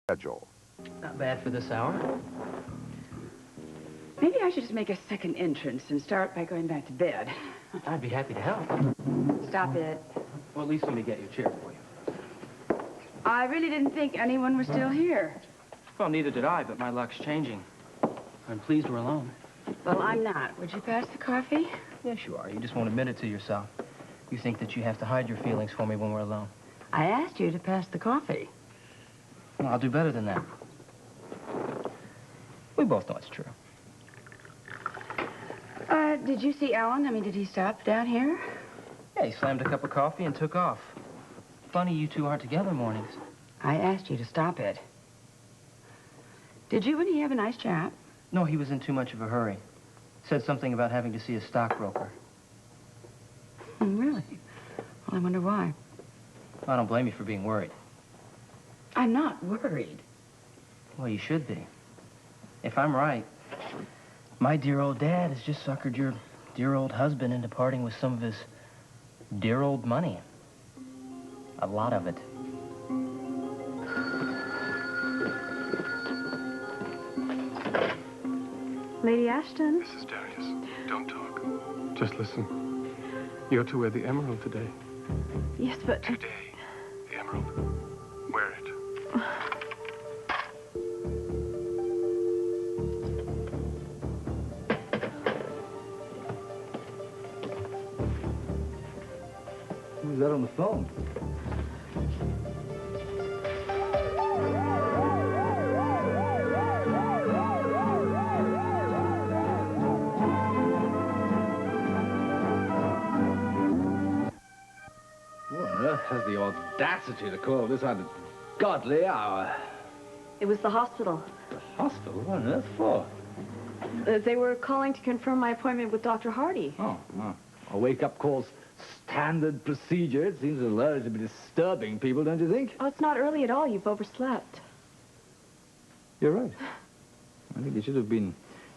schedule. Not bad for this hour. Maybe I should just make a second entrance and start by going back to bed. I'd be happy to help. Stop it. Well, at least let me get you a chair for you. I really didn't think anyone was still here. Well, neither did I, but my luck's changing. I'm pleased we're alone. Well, I'm not. Would you pass the coffee? Yes, you are. You just won't admit it to yourself. You think that you have to hide your feelings for me when we're alone. I asked you to pass the coffee. Well, I'll do better than that. We both know it's true. Did you see Alan? I mean, did he stop down here? Yeah, he slammed a cup of coffee and took off. Funny you two aren't together mornings. I asked you to stop it. Did you and he have a nice chat? No, he was in too much of a hurry. Said something about having to see a stockbroker. Really? Well, I wonder why. I don't blame you for being worried. I'm not worried. Well, you should be. If I'm right, my dear old dad has just suckered your dear old husband into parting with some of his dear old money. A lot of it. Lady Ashton. Mrs. Darius, don't talk. Just listen. You're to wear the emerald today. Yes, but... Today, the emerald. Wear it. Who's that on the phone? Who on earth has the audacity to call this ungodly hour? It was the hospital. The hospital? What on earth for? They were calling to confirm my appointment with Dr. Hardy. Oh. A wake-up call's standard procedure. It seems alerted to be disturbing people, don't you think? Oh, it's not early at all. You've overslept. You're right. I think it should have been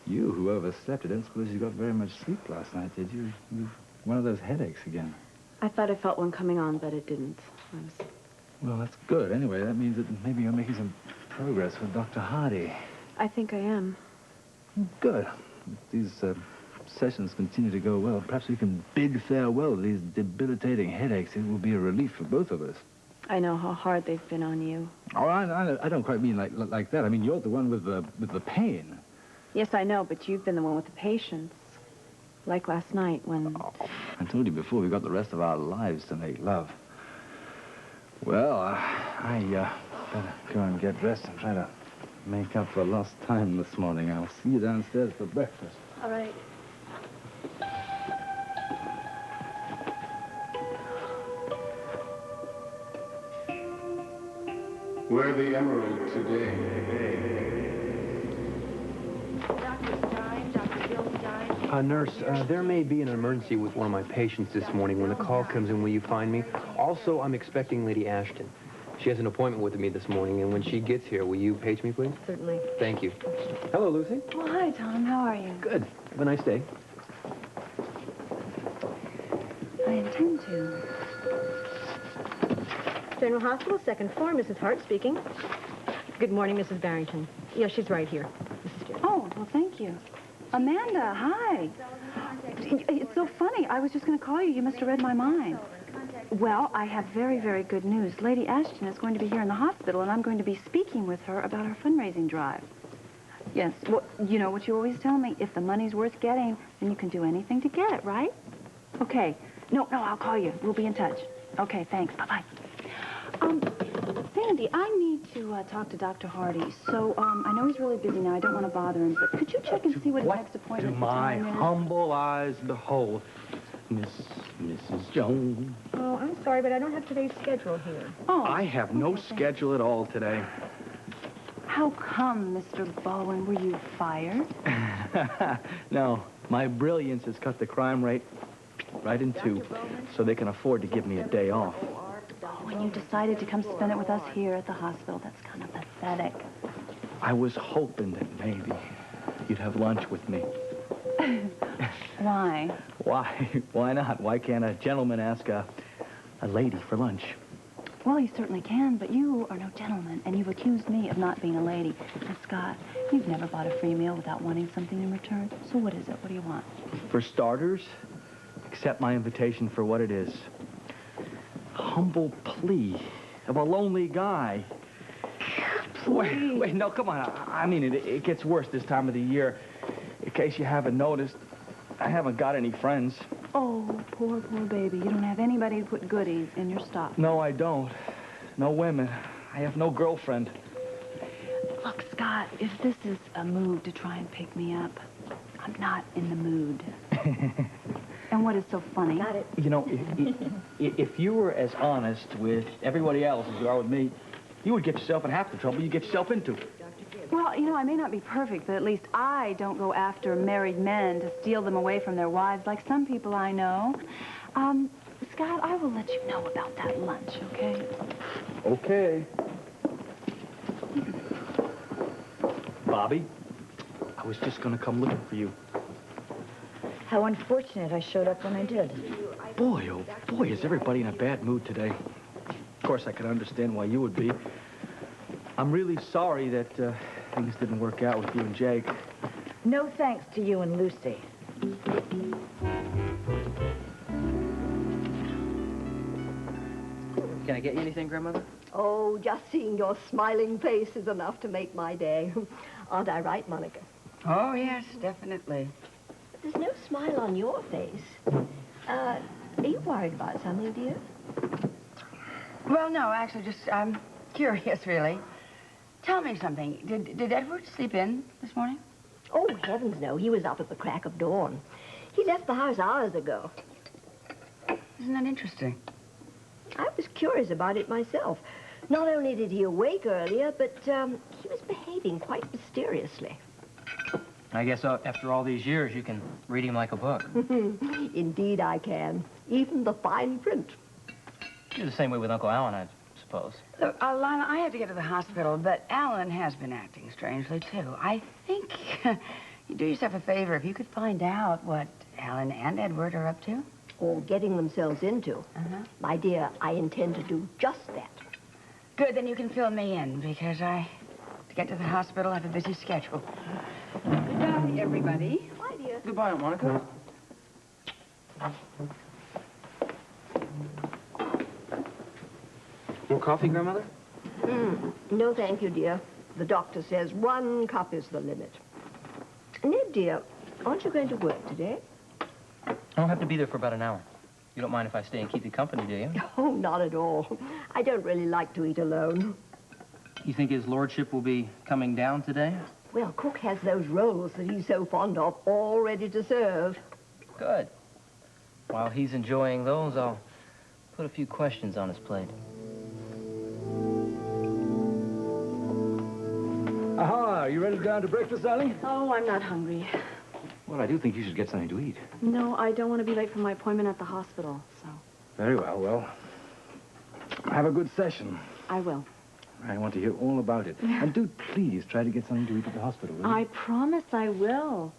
you who overslept. I don't suppose you got very much sleep last night, did you? You've one of those headaches again. I thought I felt one coming on, but it didn't. Well, that's good. Anyway, that means that maybe you're making some progress with Dr. Hardy. I think I am. Good. If these sessions continue to go well, perhaps we can bid farewell to these debilitating headaches. It will be a relief for both of us. I know how hard they've been on you. Oh, I don't quite mean like that. I mean, you're the one with the pain. Yes, I know, but you've been the one with the patience. Like last night when... Oh, I told you before, we've got the rest of our lives to make love. Well, I better go and get dressed and try to make up for lost time this morning. I'll see you downstairs for breakfast. All right. Wear the emerald today. Nurse, there may be an emergency with one of my patients this morning. When the call comes in, will you find me? Also, I'm expecting Lady Ashton. She has an appointment with me this morning, and when she gets here, will you page me, please? Certainly. Thank you. Hello, Lucy. Well, hi, Tom. How are you? Good. Have a nice day. I intend to. General Hospital, second floor. Mrs. Hart speaking. Good morning, Mrs. Barrington. Yeah, she's right here. Oh, well, thank you. Amanda, hi. It's so funny. I was just going to call you. You must have read my mind. Well, I have very, very good news. Lady Ashton is going to be here in the hospital, and I'm going to be speaking with her about our fundraising drive. Yes, well, you know what you always tell me. If the money's worth getting, then you can do anything to get it, right? Okay. No, I'll call you. We'll be in touch. Okay, thanks. Bye-bye. Sandy, I need to talk to Dr. Hardy. So, I know he's really busy now. I don't want to bother him, but could you check and see what his next appointment to my time is? humble eyes behold, Mrs. Jones. Oh, I'm sorry, but I don't have today's schedule here. Oh, I have no schedule at all today. how come, Mr. Baldwin? Were you fired? No, my brilliance has cut the crime rate right in two, so they can afford to give me a day off. When you decided to come spend it with us here at the hospital, that's kind of pathetic. I was hoping that maybe you'd have lunch with me. Why? Why? Why not? Why can't a gentleman ask a lady for lunch? Well, he certainly can, but you are no gentleman, and you've accused me of not being a lady. And Scott, you've never bought a free meal without wanting something in return. So what is it? What do you want? For starters, accept my invitation for what it is. A humble plea of a lonely guy. Wait, no, come on. I mean, it gets worse this time of the year. In case you haven't noticed, I haven't got any friends. Oh, poor baby. You don't have anybody to put goodies in your stock. No, I don't. No women. I have no girlfriend. Look, Scott, if this is a move to try and pick me up, I'm not in the mood. And what is so funny? Got it. You know, if you were as honest with everybody else as you are with me, you would get yourself in half the trouble you get yourself into. Well, you know, I may not be perfect, but at least I don't go after married men to steal them away from their wives like some people I know. Scott, I will let you know about that lunch, okay? Okay. Bobby, I was just gonna come looking for you. How unfortunate I showed up when I did. Boy, oh boy, is everybody in a bad mood today. Of course, I can understand why you would be. I'm really sorry that things didn't work out with you and Jake. No thanks to you and Lucy. Can I get you anything, Grandmother? Oh, just seeing your smiling face is enough to make my day. Aren't I right, Monica? Oh, yes, definitely. But there's no smile on your face. Are you worried about something, dear? Well, no, actually, just, I'm curious, really. Tell me something. Did Edward sleep in this morning? Oh, heavens no. He was up at the crack of dawn. He left the house hours ago. Isn't that interesting? I was curious about it myself. Not only did he awake earlier, but he was behaving quite mysteriously. I guess after all these years, you can read him like a book. Indeed I can. Even the fine print. You're the same way with Uncle Alan, I suppose. Look, Lana, I have to get to the hospital, but Alan has been acting strangely, too. I think you'd do yourself a favor if you could find out what Alan and Edward are up to. Or getting themselves into. My dear, I intend to do just that. Good, then you can fill me in, because to get to the hospital, I have a busy schedule. Goodbye, everybody. Bye, dear. Goodbye, Aunt Monica. More coffee, Grandmother? No, thank you, dear. The doctor says 1 cup is the limit. Ned, dear, aren't you going to work today? I don't have to be there for about an hour. You don't mind if I stay and keep you company, do you? Oh, not at all. I don't really like to eat alone. You think his lordship will be coming down today? Well, Cook has those rolls that he's so fond of all ready to serve. Good. While he's enjoying those, I'll put a few questions on his plate. Aha, are you ready to go down to breakfast, darling? Oh, I'm not hungry. Well, I do think you should get something to eat. No, I don't want to be late for my appointment at the hospital, so Very well. Have a good session. I will. I want to hear all about it. And do please try to get something to eat at the hospital, will you? I promise I will.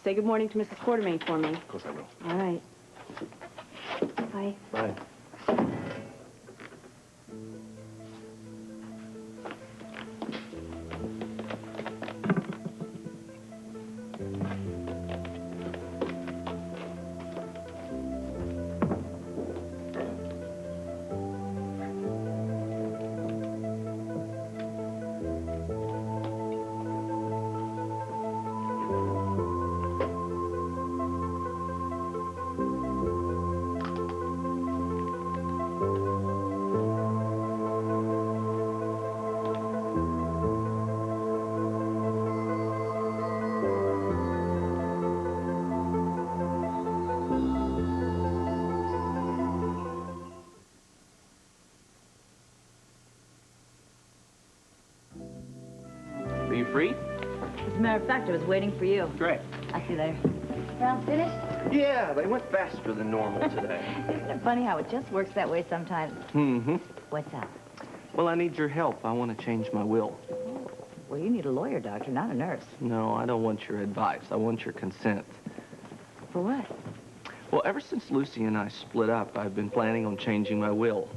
Say good morning to Mrs. Quartermain for me. Of course I will. All right. Bye. Bye. Are you free? As a matter of fact, I was waiting for you. Great. I'll see you later. Round finished? Yeah, they went faster than normal today. Isn't it funny how it just works that way sometimes? Mm-hmm. What's up? Well, I need your help. I want to change my will. Well, you need a lawyer, doctor, not a nurse. No, I don't want your advice. I want your consent. For what? Well, ever since Lucy and I split up, I've been planning on changing my will.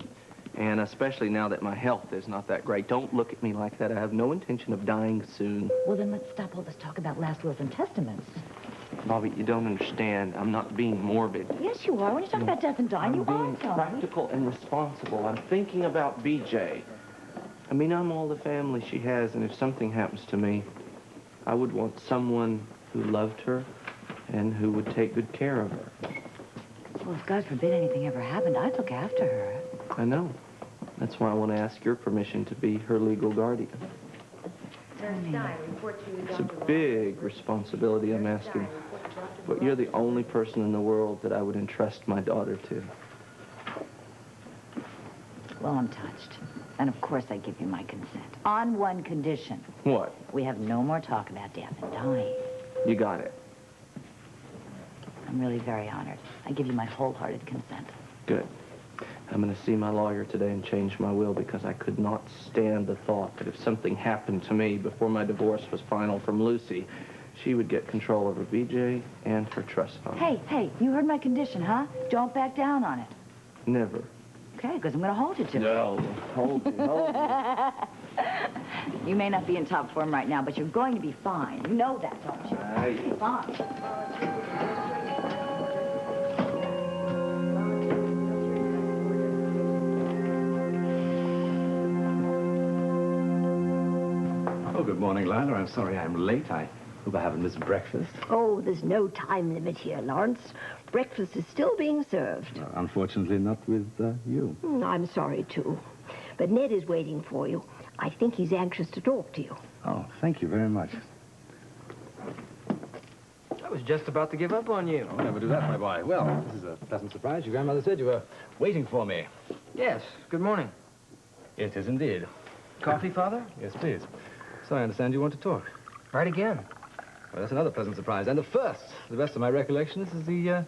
And especially now that my health is not that great. Don't look at me like that. I have no intention of dying soon. Well, then let's stop all this talk about last wills and testaments. Bobby, you don't understand. I'm not being morbid. Yes, you are. When you talk about death and dying, you I'm are, being Tony. practical and responsible. I'm thinking about BJ. I mean, I'm all the family she has, and if something happens to me, I would want someone who loved her and who would take good care of her. Well, if God forbid anything ever happened, I'd look after her. I know. That's why I want to ask your permission to be her legal guardian. It's a big responsibility I'm asking, but you're the only person in the world that I would entrust my daughter to. Well, I'm touched. And of course I give you my consent. On one condition. What? We have no more talk about death and dying. You got it. I'm really very honored. I give you my wholehearted consent. Good. I'm going to see my lawyer today and change my will because I could not stand the thought that if something happened to me before my divorce was final from Lucy, she would get control over BJ and her trust fund. Hey, you heard my condition, huh? Don't back down on it. Never. Okay, because I'm going to hold you to it. No. Hold me. You may not be in top form right now, but you're going to be fine. You know that, don't you? Right. Fine. Oh, good morning, Lila. I'm sorry I'm late. I hope I haven't missed breakfast. Oh, there's no time limit here, Lawrence. Breakfast is still being served. Unfortunately, not with you. I'm sorry, too. But Ned is waiting for you. I think he's anxious to talk to you. Oh, thank you very much. I was just about to give up on you. Oh, never do that, my boy. Well, this is a pleasant surprise. Your grandmother said you were waiting for me. Yes. Good morning. It is indeed. Coffee, Father? Yes, please. So I understand you want to talk. Right again. Well, that's another pleasant surprise. And the first, to the best of my recollection, this is the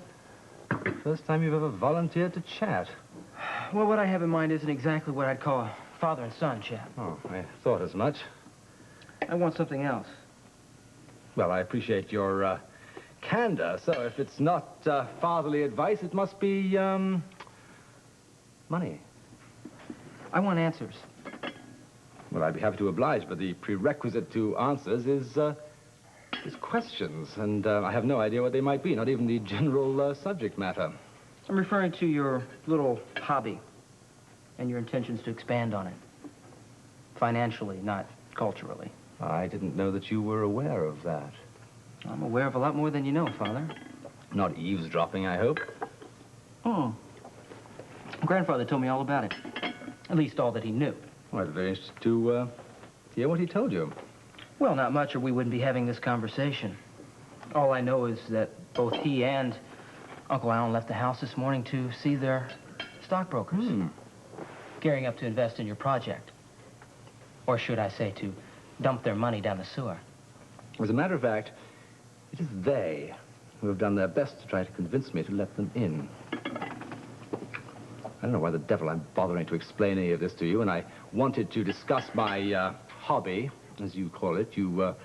first time you've ever volunteered to chat. Well, what I have in mind isn't exactly what I'd call a father and son chat. Oh, I thought as much. I want something else. Well, I appreciate your candor. So if it's not fatherly advice, it must be money. I want answers. Well, I'd be happy to oblige, but the prerequisite to answers is questions, and I have no idea what they might be, not even the general subject matter. I'm referring to your little hobby and your intentions to expand on it. Financially, not culturally. I didn't know that you were aware of that. I'm aware of a lot more than you know, Father. Not eavesdropping, I hope. Oh. Grandfather told me all about it. At least all that he knew. Well, I'd be very interested to hear what he told you. Well, not much, or we wouldn't be having this conversation. All I know is that both he and Uncle Alan left the house this morning to see their stockbrokers. Gearing up to invest in your project. Or should I say, to dump their money down the sewer. As a matter of fact, it is they who have done their best to try to convince me to let them in. I don't know why the devil I'm bothering to explain any of this to you, and I wanted to discuss my hobby, as you call it. You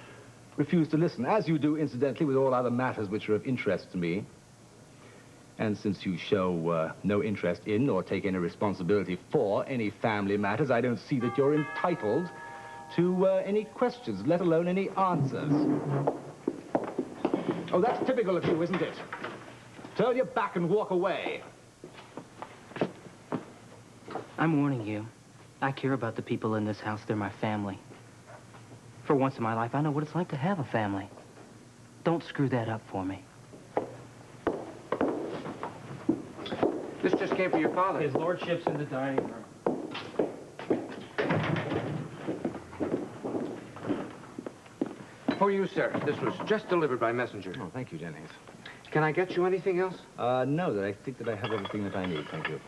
refused to listen, as you do, incidentally, with all other matters which are of interest to me. And since you show no interest in or take any responsibility for any family matters, I don't see that you're entitled to any questions, let alone any answers. Oh, that's typical of you, isn't it? Turn your back and walk away. I'm warning you. I care about the people in this house. They're my family. For once in my life, I know what it's like to have a family. Don't screw that up for me. This just came from your father. His lordship's in the dining room. For you, sir. This was just delivered by messenger. Oh, thank you, Jennings. Can I get you anything else? No, I think that I have everything that I need, thank you.